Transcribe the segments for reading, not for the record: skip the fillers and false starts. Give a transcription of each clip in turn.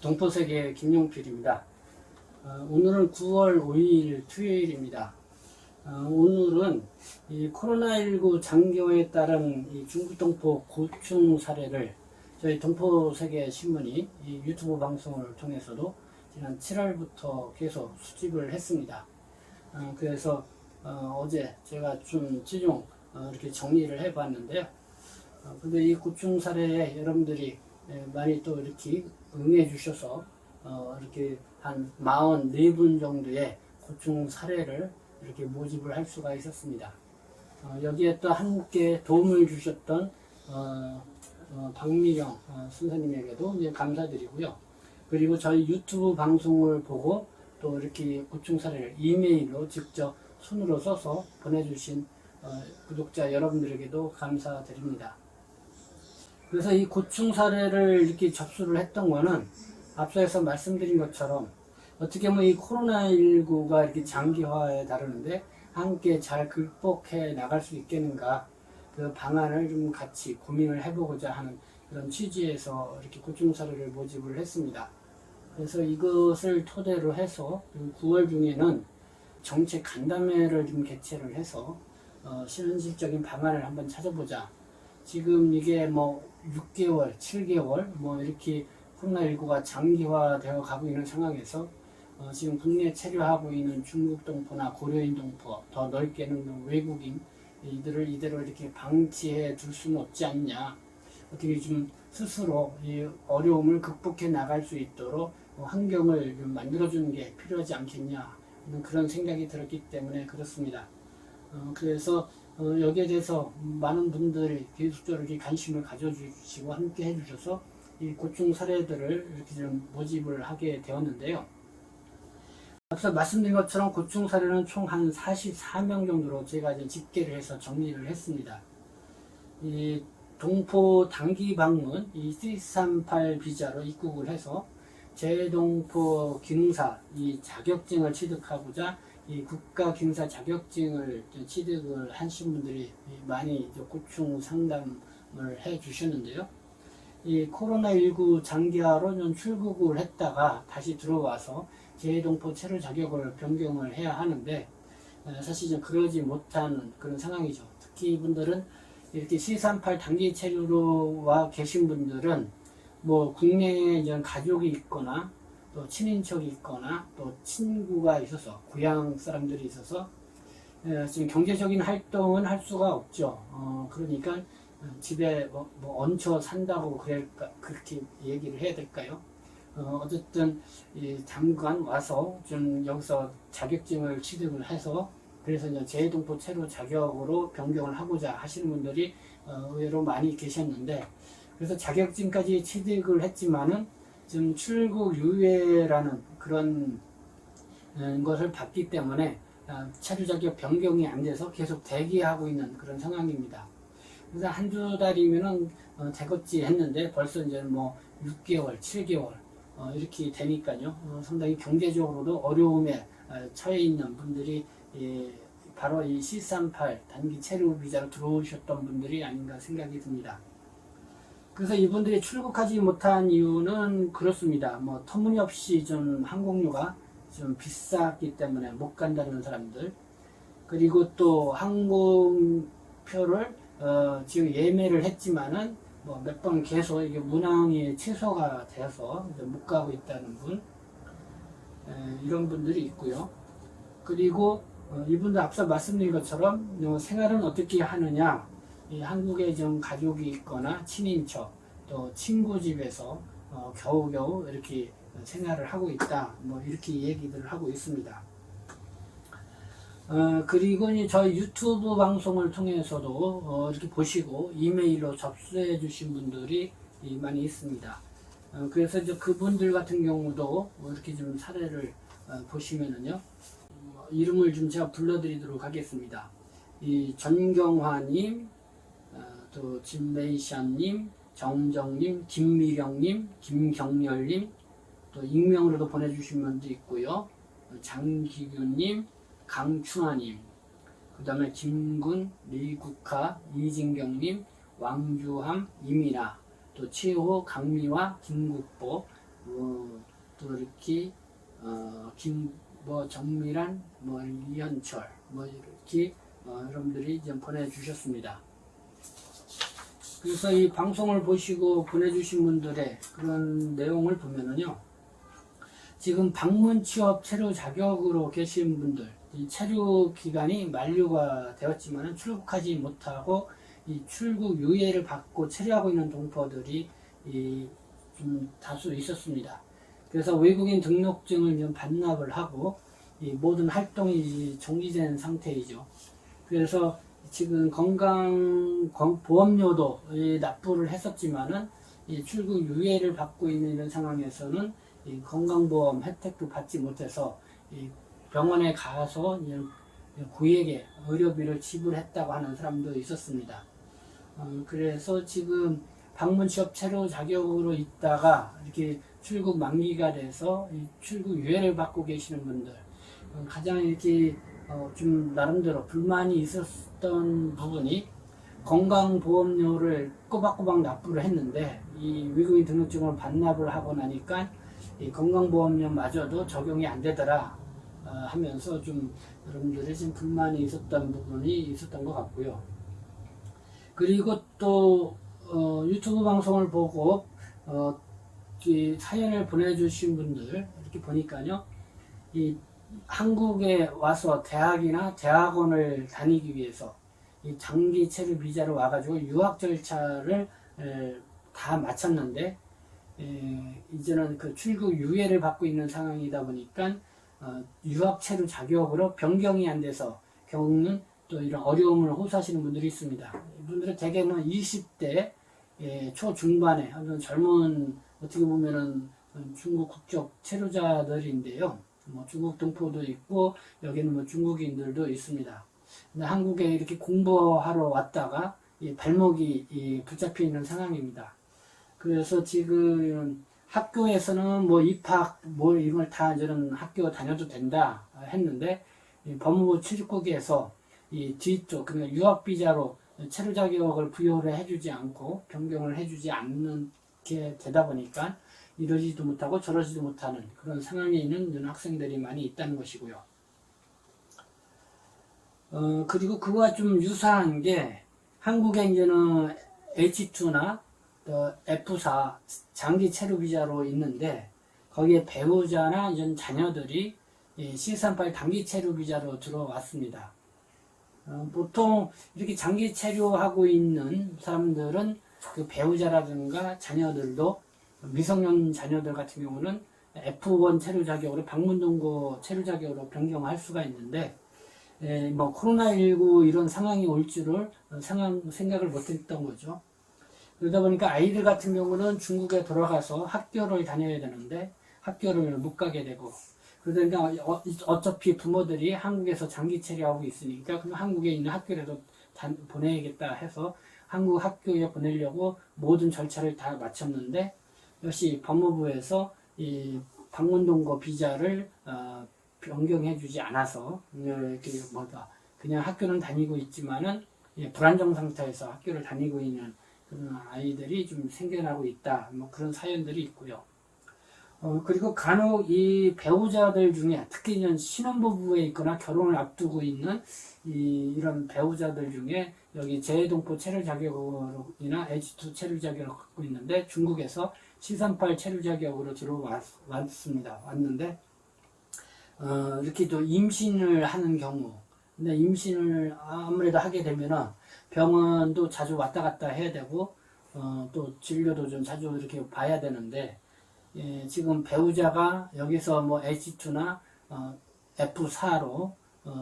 동포세계 김용필입니다. 오늘은 9월 5일 토요일입니다. 오늘은 이 코로나19 장기화에 따른 이 중국동포 고충 사례를 저희 동포세계 신문이 이 유튜브 방송을 통해서도 지난 7월부터 계속 수집을 했습니다. 그래서 어제 제가 좀 최종 이렇게 정리를 해봤는데요. 근데 이 고충 사례에 여러분들이 많이 또 이렇게 응해 주셔서 이렇게 한 44분 정도의 고충 사례를 이렇게 모집을 할 수가 있었습니다. 여기에 또 함께 도움을 주셨던 박미령 선생님에게도 이제 감사드리고요. 그리고 저희 유튜브 방송을 보고 또 이렇게 고충 사례를 이메일로 직접 손으로 써서 보내주신 구독자 여러분들에게도 감사드립니다. 그래서 이 고충 사례를 이렇게 접수를 했던 거는 앞서서 말씀드린 것처럼 어떻게 보면 이 코로나19가 이렇게 장기화에 다루는데 함께 잘 극복해 나갈 수 있겠는가, 그 방안을 좀 같이 고민을 해보고자 하는 그런 취지에서 이렇게 고충 사례를 모집을 했습니다. 그래서 이것을 토대로 해서 9월 중에는 정책 간담회를 좀 개최를 해서 현실적인 방안을 한번 찾아보자. 지금 이게 뭐 6개월, 7개월 뭐 이렇게 코로나19가 장기화되어 가고 있는 상황에서 지금 국내에 체류하고 있는 중국 동포나 고려인 동포, 더 넓게는 외국인 이들을 이대로 이렇게 방치해 둘 수는 없지 않냐. 어떻게 좀 스스로 이 어려움을 극복해 나갈 수 있도록 환경을 좀 만들어주는 게 필요하지 않겠냐 하는 그런 생각이 들었기 때문에 그렇습니다. 그래서 여기에 대해서 많은 분들이 계속적으로 이렇게 관심을 가져주시고 함께 해주셔서 이 고충 사례들을 이렇게 좀 모집을 하게 되었는데요. 앞서 말씀드린 것처럼 고충 사례는 총 한 44명 정도로 제가 이제 집계를 해서 정리를 했습니다. 이 동포 단기 방문, 이 C38 비자로 입국을 해서 재동포 기능사 이 자격증을 취득하고자 이 국가 기능사 자격증을 취득을 하신 분들이 많이 고충 상담을 해 주셨는데요. 이 코로나19 장기화로 좀 출국을 했다가 다시 들어와서 재동포 체류 자격을 변경을 해야 하는데 사실 좀 그러지 못한 그런 상황이죠. 특히 이분들은 이렇게 C38 단기 체류로 와 계신 분들은 뭐 국내에 이제 가족이 있거나 또 친인척이 있거나 또 친구가 있어서 고향 사람들이 있어서 지금 경제적인 활동은 할 수가 없죠. 그러니까 집에 뭐 얹혀 산다고 그렇게 얘기를 해야 될까요? 어쨌든 잠깐 와서 좀 여기서 자격증을 취득을 해서 그래서 이제 재동포 체류 자격으로 변경을 하고자 하시는 분들이 의외로 많이 계셨는데, 그래서 자격증까지 취득을 했지만은 좀 출국 유예라는 그런 것을 받기 때문에 체류 자격 변경이 안 돼서 계속 대기하고 있는 그런 상황입니다. 그래서 한두 달이면은 되겠지 했는데 벌써 이제 뭐 6개월, 7개월 이렇게 되니까요. 상당히 경제적으로도 어려움에 처해 있는 분들이 바로 이 C38 단기 체류 비자로 들어오셨던 분들이 아닌가 생각이 듭니다. 그래서 이분들이 출국하지 못한 이유는 그렇습니다. 뭐 터무니없이 좀 항공료가 좀 비쌌기 때문에 못 간다는 사람들, 그리고 또 항공표를 지금 예매를 했지만은 뭐 몇 번 계속 이게 문항이 취소가 돼서 못 가고 있다는 분, 이런 분들이 있고요. 그리고 이분도 앞서 말씀드린 것처럼 생활은 어떻게 하느냐, 이 한국에 좀 가족이 있거나 친인척 또 친구 집에서 겨우겨우 이렇게 생활을 하고 있다, 뭐 이렇게 얘기들을 하고 있습니다. 그리고 저희 유튜브 방송을 통해서도 이렇게 보시고 이메일로 접수해 주신 분들이 많이 있습니다. 그래서 이제 그분들 같은 경우도 이렇게 좀 사례를 보시면은요, 이름을 좀 제가 불러드리도록 하겠습니다. 이 전경화님, 또 진메이션님, 정정님, 김미령님, 김경렬님, 또 익명으로도 보내주신 분도 있고요. 장기규님, 강충하님, 그 다음에 김군, 리국화, 이진경님, 왕주함, 이민아, 또 최호, 강미화, 김국보, 이렇게 정미란, 이현철, 이렇게 여러분들이 좀 보내주셨습니다. 그래서 이 방송을 보시고 보내주신 분들의 그런 내용을 보면은요, 지금 방문 취업 체류 자격으로 계신 분들, 이 체류 기간이 만료가 되었지만 출국하지 못하고 이 출국 유예를 받고 체류하고 있는 동포들이 좀 다수 있었습니다. 그래서 외국인 등록증을 좀 반납을 하고 이 모든 활동이 정지된 상태이죠. 그래서 지금 건강보험료도 납부를 했었지만은 이 출국 유예를 받고 있는 이런 상황에서는 이 건강보험 혜택도 받지 못해서 이 병원에 가서 고액의 의료비를 지불했다고 하는 사람도 있었습니다. 그래서 지금 방문 취업 체류 자격으로 있다가 이렇게 출국 만기가 돼서 이 출국 유예를 받고 계시는 분들, 가장 이렇게 좀 나름대로 불만이 있었던 부분이 건강보험료를 꼬박꼬박 납부를 했는데 이 외국인 등록증을 반납을 하고 나니까 이 건강보험료마저도 적용이 안 되더라 하면서 좀 여러분들의 좀 불만이 있었던 부분이 있었던 것 같고요. 그리고 또 유튜브 방송을 보고 이 사연을 보내주신 분들 이렇게 보니까요, 이 한국에 와서 대학이나 대학원을 다니기 위해서 이 장기 체류 비자로 와가지고 유학 절차를 다 마쳤는데 이제는 그 출국 유예를 받고 있는 상황이다 보니까 유학 체류 자격으로 변경이 안 돼서 경우는 또 이런 어려움을 호소하시는 분들이 있습니다. 이분들은 대개는 20대 초중반에 젊은, 어떻게 보면은 중국 국적 체류자들인데요. 중국 동포도 있고 여기는 중국인들도 있습니다. 근데 한국에 이렇게 공부하러 왔다가 이 발목이 붙잡혀 있는 상황입니다. 그래서 지금 학교에서는 입학 이걸 다 저는 학교 다녀도 된다 했는데 법무부 출입국에서 이 뒤쪽, 그러니까 유학 비자로 체류 자격을 부여를 해주지 않고 변경을 해주지 않게 되다 보니까 이러지도 못하고 저러지도 못하는 그런 상황에 있는 학생들이 많이 있다는 것이고요. 그리고 그와 좀 유사한 게 한국에 이제는 H2나 F4 장기 체류 비자로 있는데 거기에 배우자나 이런 자녀들이 C38 단기 체류 비자로 들어왔습니다. 보통 이렇게 장기 체류하고 있는 사람들은 그 배우자라든가 자녀들도 미성년 자녀들 같은 경우는 F1 체류 자격으로 방문동거 체류 자격으로 변경할 수가 있는데 코로나19 이런 상황이 올 줄을 생각을 못했던 거죠. 그러다 보니까 아이들 같은 경우는 중국에 돌아가서 학교를 다녀야 되는데 학교를 못 가게 되고, 그러니까 어차피 부모들이 한국에서 장기 체류하고 있으니까 그럼 한국에 있는 학교라도 보내야겠다 해서 한국 학교에 보내려고 모든 절차를 다 마쳤는데 역시 법무부에서 이 방문동거 비자를 변경해주지 않아서 그냥 학교는 다니고 있지만은 불안정 상태에서 학교를 다니고 있는 그런 아이들이 좀 생겨나고 있다. 그런 사연들이 있고요. 그리고 간혹 이 배우자들 중에 특히 신혼부부에 있거나 결혼을 앞두고 있는 이런 배우자들 중에 여기 재외동포 체류 자격이나 H2 체류 자격을 갖고 있는데 중국에서 C38 체류 자격으로 왔는데 이렇게 또 임신을 하는 경우, 근데 임신을 아무래도 하게 되면은 병원도 자주 왔다 갔다 해야 되고 또 진료도 좀 자주 이렇게 봐야 되는데 지금 배우자가 여기서 H2나 F4로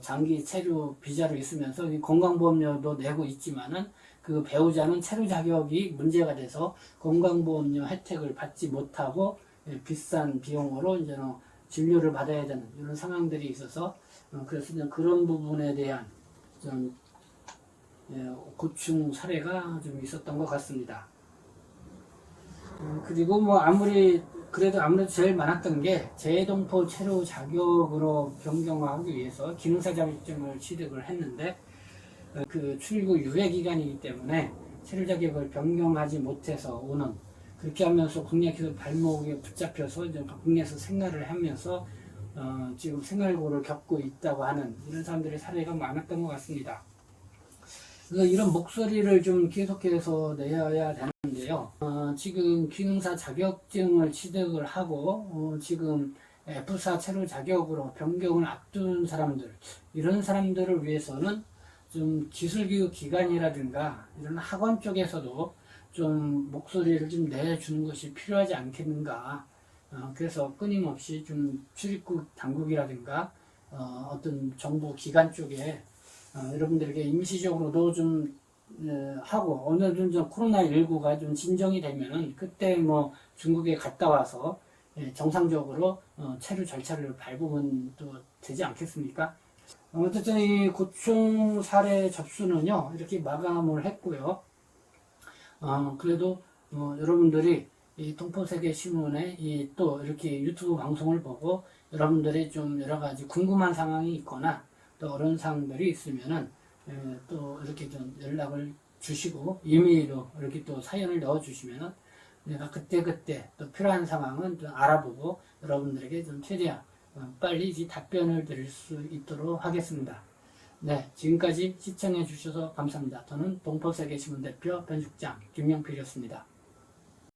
장기 체류 비자로 있으면서 건강보험료도 내고 있지만은 그 배우자는 체류 자격이 문제가 돼서 건강보험료 혜택을 받지 못하고 비싼 비용으로 이제는 진료를 받아야 되는 이런 상황들이 있어서 그래서 그런 부분에 대한 좀 고충 사례가 좀 있었던 것 같습니다. 그리고 아무래도 제일 많았던 게 재동포 체류 자격으로 변경하기 위해서 기능사 자격증을 취득을 했는데 그 출국 유예 기간이기 때문에 체류 자격을 변경하지 못해서 오는 그렇게 하면서 국내에서 발목에 붙잡혀서 이제 국내에서 생활을 하면서 지금 생활고를 겪고 있다고 하는 이런 사람들의 사례가 많았던 것 같습니다. 그래서 이런 목소리를 좀 계속해서 내야 되는데요. 지금 기능사 자격증을 취득을 하고 지금 F사 체류 자격으로 변경을 앞둔 사람들, 이런 사람들을 위해서는 좀 기술교육 기관이라든가 이런 학원 쪽에서도 좀 목소리를 좀 내주는 것이 필요하지 않겠는가. 그래서 끊임없이 좀 출입국 당국이라든가 어떤 정부 기관 쪽에 여러분들에게 임시적으로도 좀 하고, 어느 정도 코로나19가 좀 진정이 되면은 그때 뭐 중국에 갔다 와서 정상적으로 체류 절차를 밟으면 또 되지 않겠습니까? 어쨌든 이 고충 사례 접수는요, 이렇게 마감을 했고요. 그래도 여러분들이 이 동포세계신문에 또 이렇게 유튜브 방송을 보고 여러분들이 좀 여러 가지 궁금한 상황이 있거나 또 어려운 사항들이 있으면은 또 이렇게 좀 연락을 주시고 이메일로 이렇게 또 사연을 넣어 주시면은 내가 그때그때 또 필요한 상황은 좀 알아보고 여러분들에게 좀 최대한 빨리 답변을 드릴 수 있도록 하겠습니다. 네, 지금까지 시청해 주셔서 감사합니다. 저는 동포세계신문 대표 편집장 김영필이었습니다.